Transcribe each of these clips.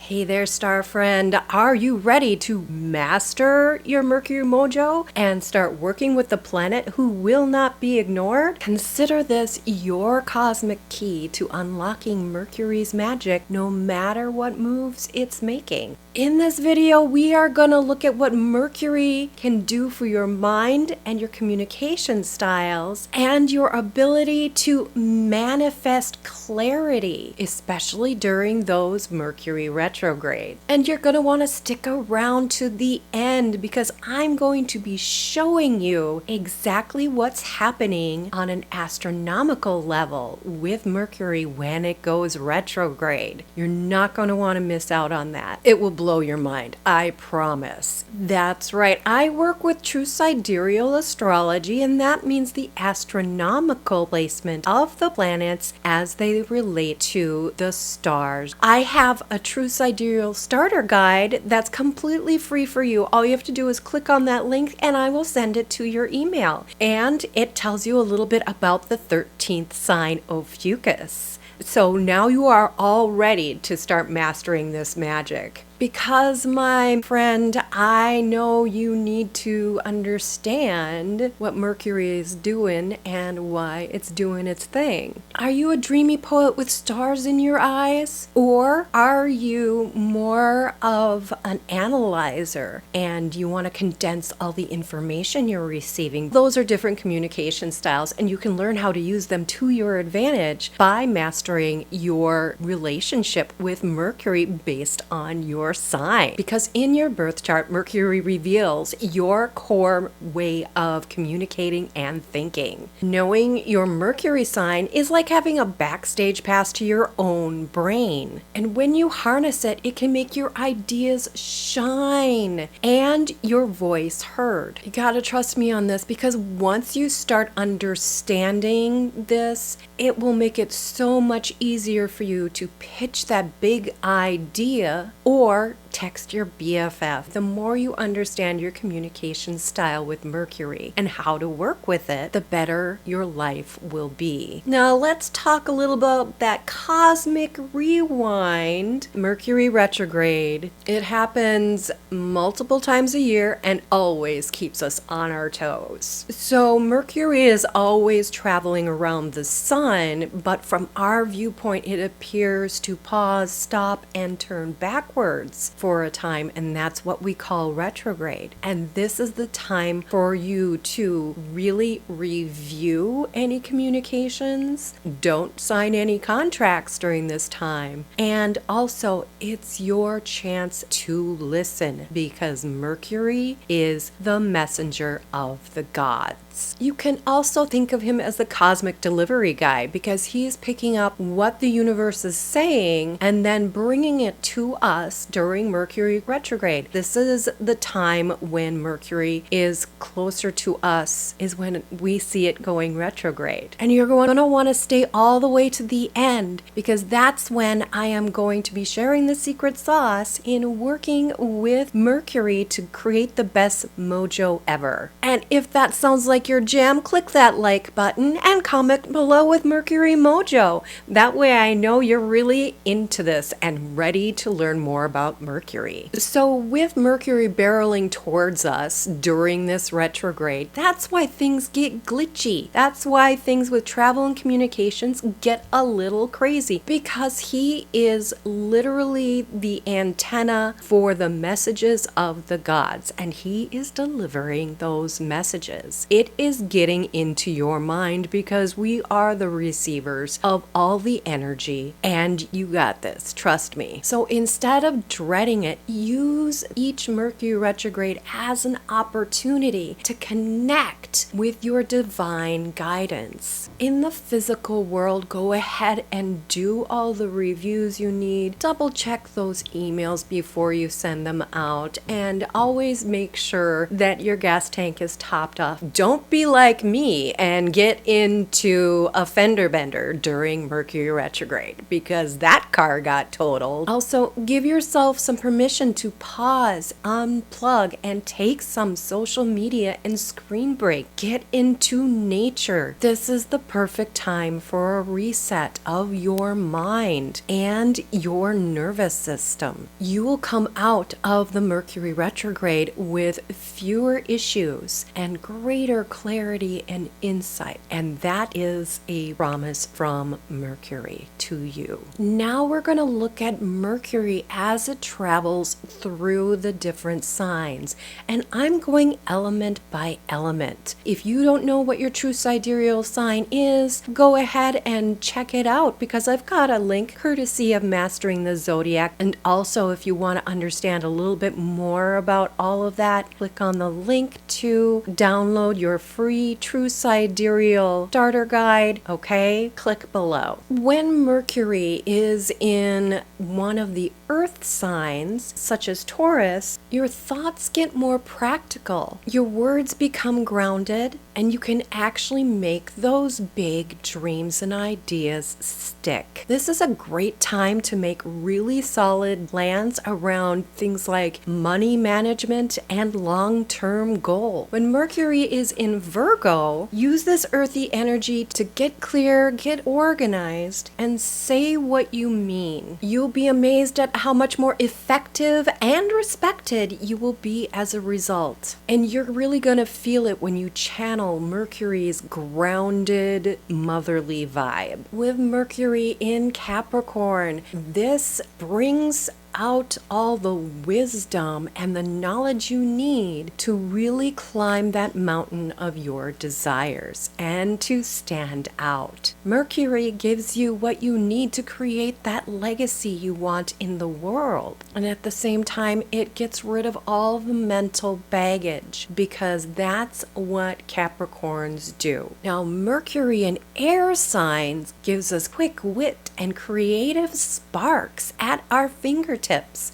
Hey there, star friend. Are you ready to master your Mercury Mojo and start working with the planet who will not be ignored? Consider this your cosmic key to unlocking Mercury's magic no matter what moves it's making. In this video, we are going to look at what Mercury can do for your mind and your communication styles and your ability to manifest clarity, especially during those Mercury retrogrades. And you're going to want to stick around to the end because I'm going to be showing you exactly what's happening on an astronomical level with Mercury when it goes retrograde. You're not going to want to miss out on that. It will blow your mind, I promise. That's right, I work with true sidereal astrology, and that means the astronomical placement of the planets as they relate to the stars. I have a true sidereal starter guide that's completely free for you. All you have to do is click on that link and I will send it to your email. And it tells you a little bit about the 13th sign Ophiuchus. So now you are all ready to start mastering this magic. Because, my friend, I know you need to understand what Mercury is doing and why it's doing its thing. Are you a dreamy poet with stars in your eyes? Or are you more of an analyzer and you want to condense all the information you're receiving? Those are different communication styles, and you can learn how to use them to your advantage by mastering your relationship with Mercury based on your sign. Because in your birth chart, Mercury reveals your core way of communicating and thinking. Knowing your Mercury sign is like having a backstage pass to your own brain. And when you harness it, it can make your ideas shine and your voice heard. You gotta trust me on this, because once you start understanding this, it will make it so much easier for you to pitch that big idea or text your BFF. The more you understand your communication style with Mercury and how to work with it, the better your life will be. Now let's talk a little about that cosmic rewind. Mercury retrograde. It happens multiple times a year and always keeps us on our toes. So Mercury is always traveling around the sun, but from our viewpoint, it appears to pause, stop, and turn backwards for a time, and that's what we call retrograde. And this is the time for you to really review any communications. Don't sign any contracts during this time. And also, it's your chance to listen, because Mercury is the messenger of the gods. You can also think of him as the cosmic delivery guy, because he's picking up what the universe is saying and then bringing it to us during Mercury retrograde. This is the time when Mercury is closer to us, is when we see it going retrograde. And you're going to want to stay all the way to the end, because that's when I am going to be sharing the secret sauce in working with Mercury to create the best mojo ever. And if that sounds like your jam, click that like button and comment below with Mercury Mojo. That way I know you're really into this and ready to learn more about Mercury. So with Mercury barreling towards us during this retrograde, that's why things get glitchy. That's why things with travel and communications get a little crazy, because he is literally the antenna for the messages of the gods, and he is delivering those messages. It is getting into your mind because we are the receivers of all the energy, and you got this, trust me. So instead of dreading it, use each Mercury retrograde as an opportunity to connect with your divine guidance. In the physical world, go ahead and do all the reviews you need. Double check those emails before you send them out, and always make sure that your gas tank is topped off. Don't Don't be like me and get into a fender bender during Mercury retrograde because that car got totaled. Also, give yourself some permission to pause, unplug, and take some social media and screen break. Get into nature. This is the perfect time for a reset of your mind and your nervous system. You will come out of the Mercury retrograde with fewer issues and greater clarity and insight. And that is a promise from Mercury to you. Now we're going to look at Mercury as it travels through the different signs. And I'm going element by element. If you don't know what your true sidereal sign is, go ahead and check it out because I've got a link courtesy of Mastering the Zodiac. And also, if you want to understand a little bit more about all of that, click on the link to download your free True Sidereal starter guide. Okay, click below. When Mercury is in one of the earth signs, such as Taurus, your thoughts get more practical. Your words become grounded, and you can actually make those big dreams and ideas stick. This is a great time to make really solid plans around things like money management and long-term goal. When Mercury is in Virgo, use this earthy energy to get clear, get organized, and say what you mean. You'll be amazed at how much more effective and respected you will be as a result. And you're really going to feel it when you channel Mercury's grounded, motherly vibe. With Mercury in Capricorn, this brings out all the wisdom and the knowledge you need to really climb that mountain of your desires and to stand out. Mercury gives you what you need to create that legacy you want in the world. And at the same time, it gets rid of all the mental baggage because that's what Capricorns do. Now, Mercury in air signs gives us quick wit and creative sparks at our fingertips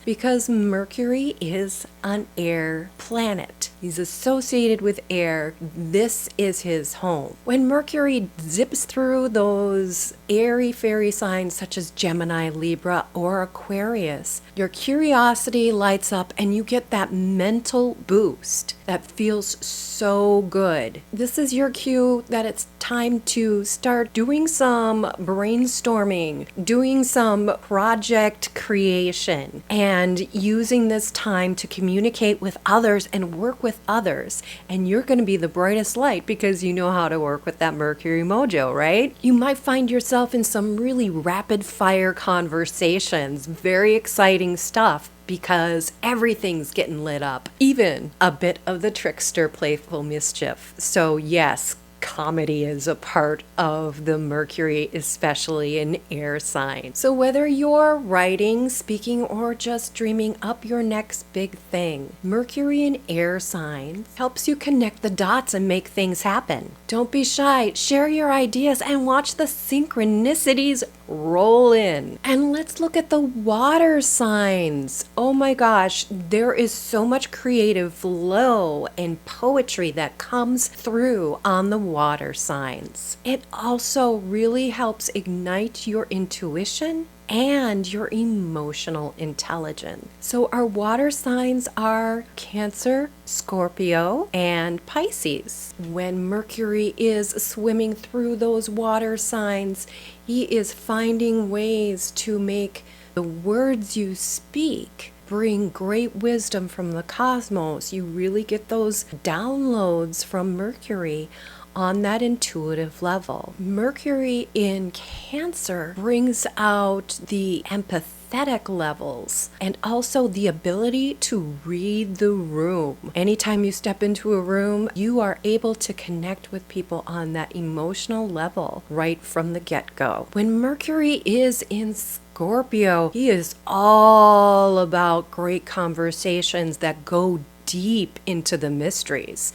because Mercury is an air planet. He's associated with air. This is his home. When Mercury zips through those airy fairy signs such as Gemini, Libra, or Aquarius, your curiosity lights up and you get that mental boost that feels so good. This is your cue that it's time to start doing some brainstorming, doing some project creation, and using this time to communicate with others and work with others. And you're going to be the brightest light because you know how to work with that Mercury mojo, right? You might find yourself in some really rapid fire conversations, very exciting stuff, because everything's getting lit up, even a bit of the trickster playful mischief. So yes, comedy is a part of the Mercury, especially in air signs. So whether you're writing, speaking, or just dreaming up your next big thing, Mercury in air signs helps you connect the dots and make things happen. Don't be shy, share your ideas, and watch the synchronicities roll in. And let's look at the water signs. Oh my gosh, there is so much creative flow and poetry that comes through on the water signs. It also really helps ignite your intuition and your emotional intelligence. So our water signs are Cancer, Scorpio, and Pisces. When Mercury is swimming through those water signs, he is finding ways to make the words you speak bring great wisdom from the cosmos. You really get those downloads from Mercury on that intuitive level. Mercury in Cancer brings out the empathetic levels and also the ability to read the room. Anytime you step into a room, you are able to connect with people on that emotional level right from the get-go. When Mercury is in Scorpio, he is all about great conversations that go deep into the mysteries.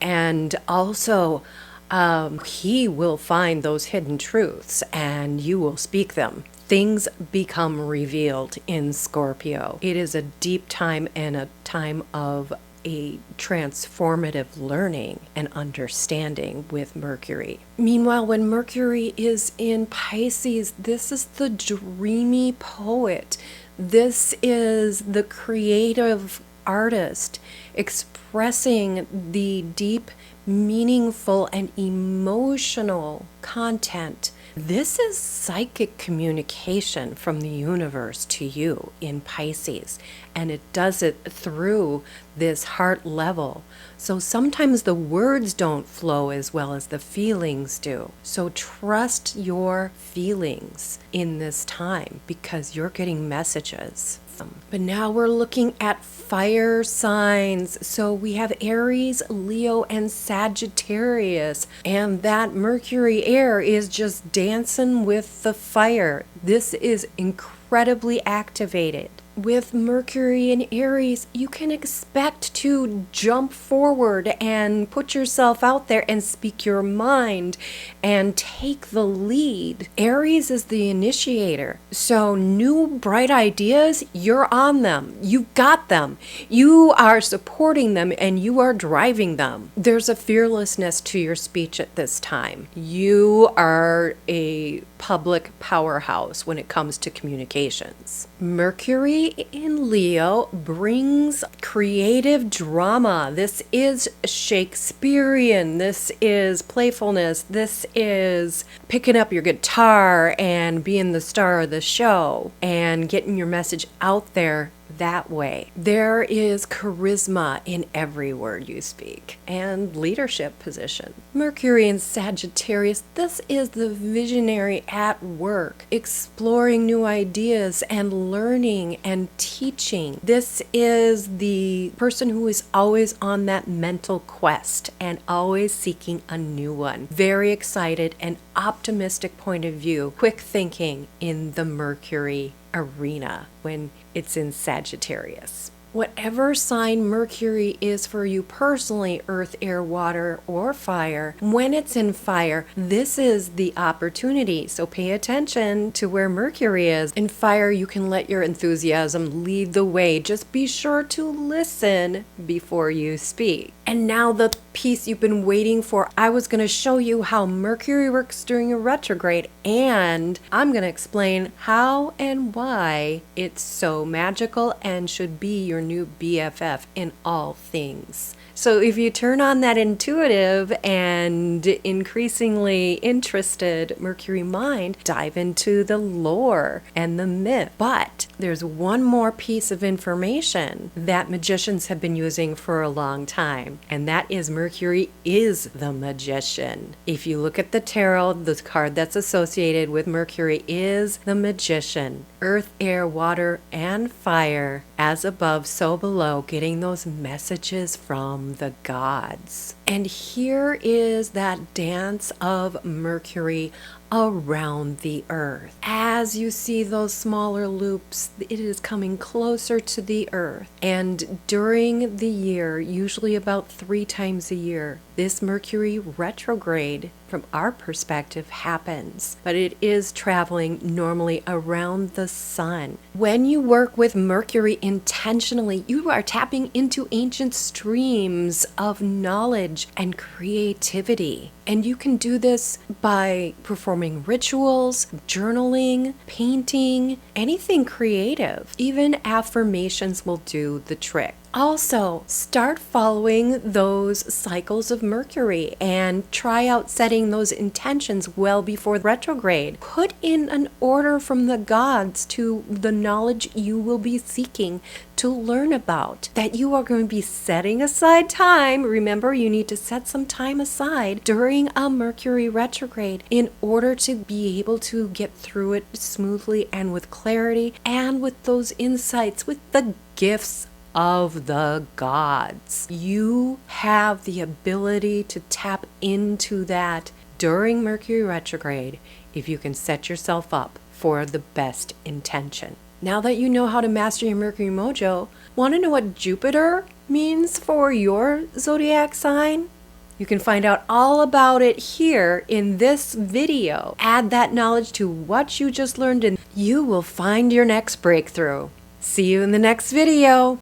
And also, he will find those hidden truths and you will speak them. Things become revealed in Scorpio. It is a deep time and a time of a transformative learning and understanding with Mercury. Meanwhile, when Mercury is in Pisces, this is the dreamy poet. This is the creative artist expressing the deep, meaningful, and emotional content. This is psychic communication from the universe to you in Pisces, and it does it through this heart level. So sometimes the words don't flow as well as the feelings do. So trust your feelings in this time because you're getting messages. But now we're looking at fire signs. So we have Aries, Leo, and Sagittarius. And that Mercury air is just dancing with the fire. This is incredibly activated. With Mercury in Aries, you can expect to jump forward and put yourself out there and speak your mind and take the lead. Aries is the initiator. So new bright ideas, you're on them. You got them. You are supporting them and you are driving them. There's a fearlessness to your speech at this time. You are a public powerhouse when it comes to communications. Mercury in Leo brings creative drama. This is Shakespearean. This is playfulness. This is picking up your guitar and being the star of the show and getting your message out there that way. There is charisma in every word you speak and leadership position. Mercury in Sagittarius, this is the visionary at work, exploring new ideas and learning and teaching. This is the person who is always on that mental quest and always seeking a new one. Very excited and optimistic point of view, quick thinking in the Mercury arena when it's in Sagittarius. Whatever sign Mercury is for you personally, earth, air, water, or fire, when it's in fire, this is the opportunity. So pay attention to where Mercury is. In fire, you can let your enthusiasm lead the way. Just be sure to listen before you speak. And now the piece you've been waiting for. I was going to show you how Mercury works during a retrograde, and I'm going to explain how and why it's so magical and should be your new BFF in all things. So if you turn on that intuitive and increasingly interested Mercury mind, dive into the lore and the myth. But there's one more piece of information that magicians have been using for a long time, and that is Mercury is the magician. If you look at the tarot, the card that's associated with Mercury is the magician. Earth, air, water, and fire, as above, so below, getting those messages from the gods. And here is that dance of Mercury around the earth. As you see those smaller loops, it is coming closer to the earth. And during the year, usually about 3 times a year, this Mercury retrograde, from our perspective, happens. But it is traveling normally around the sun. When you work with Mercury intentionally, you are tapping into ancient streams of knowledge and creativity. And you can do this by performing rituals, journaling, painting, anything creative. Even affirmations will do the trick. Also, start following those cycles of Mercury and try out setting those intentions well before retrograde. Put in an order from the gods to the knowledge you will be seeking to learn about, that you are going to be setting aside time. Remember, you need to set some time aside during a Mercury retrograde in order to be able to get through it smoothly and with clarity and with those insights, with the gifts of the gods. You have the ability to tap into that during Mercury retrograde if you can set yourself up for the best intention. Now that you know how to master your Mercury Mojo, want to know what Jupiter means for your zodiac sign? You can find out all about it here in this video. Add that knowledge to what you just learned and you will find your next breakthrough. See you in the next video.